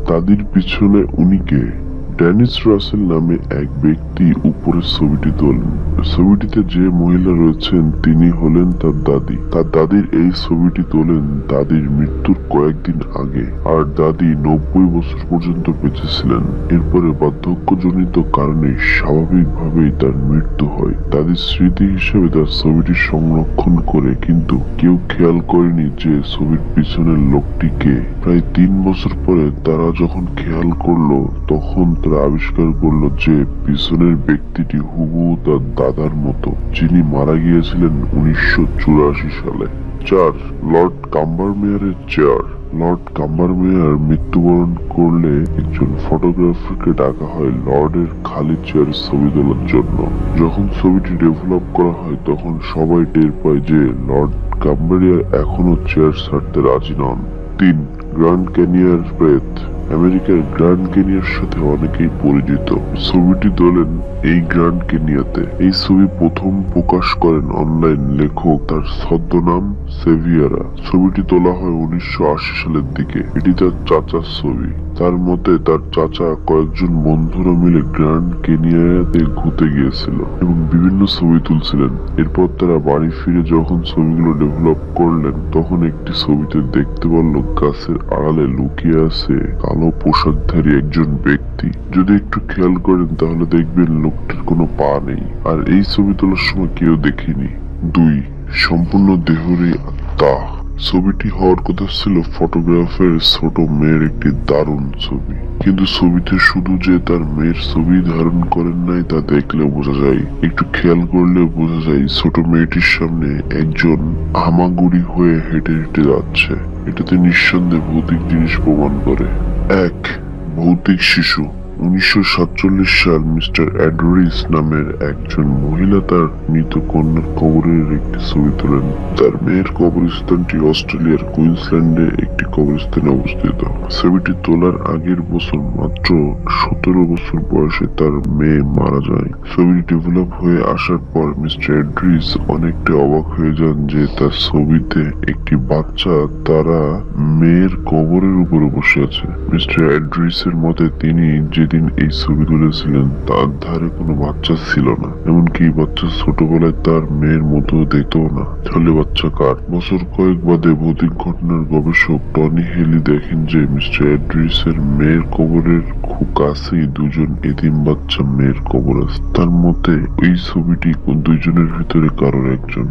দাদির পিছনে উনি কে? ড্যানিস রাসেল নামে এক ব্যক্তি উপরের ছবিটি তোলেন। ছবিটিতে যে মহিলা রয়েছেন তিনি হলেন তার দাদি। তার দাদির এই ছবিটি তোলেন দাদির মৃত্যুর কয়েকদিন আগে, আর দাদি 90 বছর পর্যন্ত বেঁচে ছিলেন। এরপরে বার্ধক্যজনিত কারণে স্বাভাবিকভাবেই তার মৃত্যু হয়। দাদির স্মৃতি হিসেবে তার ছবিটি সংরক্ষণ করে, কিন্তু কেউ খেয়াল করেনি যে ছবির পিছনের লোকটিকে। প্রায় 3 বছর পরে তারা যখন খেয়াল করলো, তখন তারা আবিষ্কার করলো যে পিছনের ব্যক্তিটি হুবহু তার দাদার মতো, যিনি মারা গিয়েছিলেন 1984 সালে। 4. লর্ড কাম্বারমেয়ারের চেয়ার। লর্ড কাম্বারমেয়ার মৃত্যুবরণ করলে একজন ফটোগ্রাফারকে ডাকা হয় লর্ডের খালি চেয়ার ছবি তোলার জন্য। যখন ছবিটি ডেভেলপ করা হয় তখন সবাই টের পায় যে লর্ড কাম্বারমেয়ার এখনো চেয়ার ছাড়তে রাজি নন। 3. Grand Canyon breath. আমেরিকার গ্র্যান্ড ক্যানিয়নের সাথে অনেকেই পরিচিত। ছবিটি তোলেন এই গ্র্যান্ড ক্যানিয়নে। এই ছবি প্রথম প্রকাশ করেন অনলাইন লেখক তার ছদ্মনাম সেভিয়ারা। ছবিটি তোলা হয় 1980 সালের দিকে। এটি তার চাচার ছবি। তার মতে তার চাচা কয়েকজন বন্ধুরা মিলে গ্র্যান্ড ক্যানিয়নে ঘুরতে গিয়েছিল এবং বিভিন্ন ছবি তুলছিলেন। এরপর তারা বাড়ি ফিরে যখন ছবিগুলো ডেভেলপ করলেন, তখন একটি ছবিতে দেখতে পারল গাছের আড়ালে লুকিয়ে আছে কালো পোশাকধারী একজন ব্যক্তি। যদি একটু খেয়াল করেন তাহলে দেখবেন লোকটির কোনো পা নেই, আর এই ছবি তোলার সময় কেউ দেখেনি। 2. সম্পূর্ণ দেহরী আত্মা। ছবিটি হওয়ার কথা ছিল ফটোগ্রাফের ছোট মেয়ের একটি দারুণ ছবি, কিন্তু ছবিতে শুধু যে তার মেয়ের ছবি ধারণ করেন নাই তা দেখলে বোঝা যায়। একটু খেয়াল করলে বোঝা যায় ছোট মেয়েটির সামনে একজন হামাগুড়ি হয়ে হেঁটে হেঁটে যাচ্ছে। এটাতে নিঃসন্দেহে ভৌতিক জিনিস প্রমাণ করে। 1. ভৌতিক শিশু। 1947 সাল মিস্টার অ্যাডরিস নামের একজন মহিলা তার মৃত কন্যার কবরের একটি ছবি তোলেন। তার মেয়ের কবরস্থানটি অস্ট্রেলিয়ার কুইন্সল্যান্ডে একটি কবরস্থানে অবস্থিত। ছবিটি তোলার আগের বছর মাত্র 17 বছর বয়সে তার মেয়ে মারা যায়। ছবিটি ডেভেলপ হয়ে আসার পর মিস্টার অ্যাডরিস অনেকটা অবাক হয়ে যান যে তার ছবিতে একটি বাচ্চা তারা মেয়ের কবরের উপরে বসে আছে। মিস্টার অ্যাডরিসের মতে তিনি যেদিন এই ছবি তুলেছিলেন তার ধারে কোনো বাচ্চা ছিল না, এমনকি বাচ্চা ছোটবেলায় তার মেয়ের মতো দেখতো না। তাহলে বাচ্চা কার? বছর কয়েক বাদে ভৌতিক ঘটনার গবেষক টনি হেলি দেখেন যে মিস্টার অ্যাডরিসের মেয়ের কবরের খুব কাছেই দুজন এতিম বাচ্চা মেয়ের কবর আছে। তার মতে ওই ছবিটি দুইজনের ভিতরে কারোর একজন।